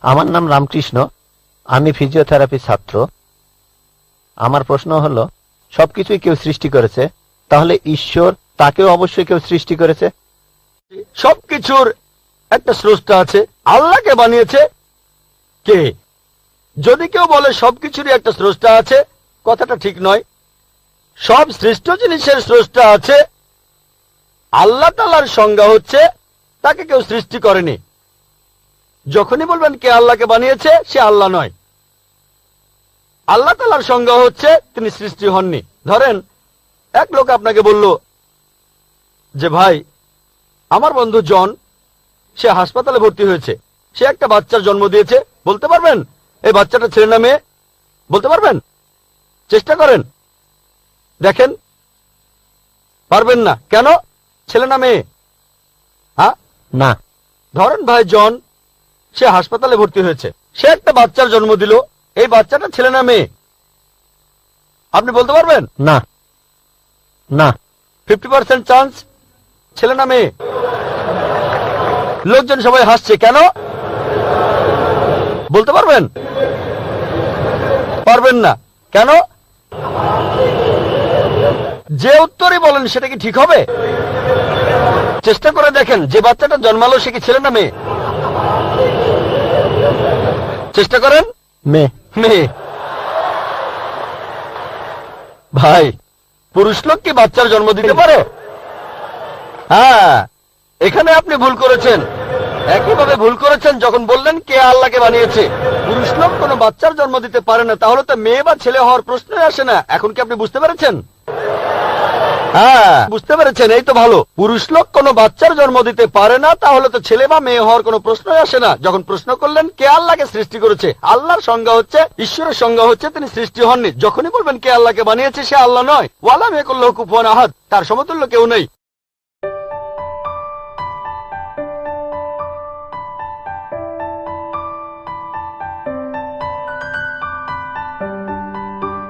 আমার নাম রামকৃষ্ণ, আমি ফিজিওথেরাপি ছাত্র। আমার প্রশ্ন হলো, সবকিছুই কেউ সৃষ্টি করেছে, তাহলে ঈশ্বর তাকেও অবশ্যই কেউ সৃষ্টি করেছে। সবকিছুর একটা স্রষ্টা আছে। আল্লাহকে বানিয়েছে কে? যদি কেউ বলে সবকিছুরই একটা স্রষ্টা আছে, কথাটা ঠিক নয়। সব সৃষ্ট জিনিসের স্রষ্টা আছে। আল্লাহ তাআলার সংজ্ঞা হচ্ছে তাকে কেউ সৃষ্টি করেনি। যখনই বলবেন কে আল্লাহকে বানিয়েছে, সে আল্লাহ নয়। আল্লাহ তাআলার সংজ্ঞা হচ্ছে তিনি সৃষ্টি হননি। ধরেন এক লোক আপনাকে বলল যে ভাই, আমার বন্ধু জন, সে হাসপাতালে ভর্তি হয়েছে, সে একটা বাচ্চার জন্ম দিয়েছে। বলতে পারবেন এই বাচ্চাটা ছেলে না মেয়ে? বলতে পারবেন? চেষ্টা করেন, দেখেন। পারবেন না কেন? ছেলে না মেয়ে? হ্যাঁ না। ধরেন ভাই জন, সে হাসপাতালে ভর্তি হয়েছে, সে একটা বাচ্চার জন্ম দিল। এই বাচ্চাটা ছেলে না মেয়ে? আপনি বলতে পারবেন? না। না। 50% চান্স ছেলে না মেয়ে। লোকজন সবাই হাসছে কেন? বলতে পারবেন? পারবেন না কেন? যে উত্তরই বলেন সেটা কি ঠিক হবে? চেষ্টা করে দেখেন, যে বাচ্চাটা জন্মালো সে কি ছেলে না মেয়ে? চেষ্টা করেন। মেয়ে। মেয়ে। ভাই, পুরুষ লোক কি বাচ্চার জন্ম দিতে পারে? হ্যাঁ, এখানে আপনি ভুল করেছেন। একইভাবে ভুল করেছেন যখন বললেন কে আল্লাহকে বানিয়েছে। পুরুষ লোক কোনো বাচ্চার জন্ম দিতে পারে না, তাহলে তো মেয়ে বা ছেলে হওয়ার প্রশ্নই আসে না। এখন কি আপনি বুঝতে পেরেছেন? হ্যাঁ, বুঝতে পেরেছেন, এই তো ভালো। পুরুষ লোক কোনো বাচ্চার জন্ম দিতে পারে না, তাহলে তো ছেলে বা মেয়ে হওয়ার কোনো প্রশ্নই আসে না। যখন প্রশ্ন করলেন কে আল্লাহকে সৃষ্টি করেছে, আল্লাহর সংজ্ঞা হচ্ছে, ঈশ্বরের সংজ্ঞা হচ্ছে তিনি সৃষ্টি হননি। যখনই বলবেন কে আল্লাহকে বানিয়েছে, সে আল্লাহ নয়। ওয়ালাম ইয়াকুল লাহু কুফুয়ান আহাদ, তার সমতুল্য কেউ নেই।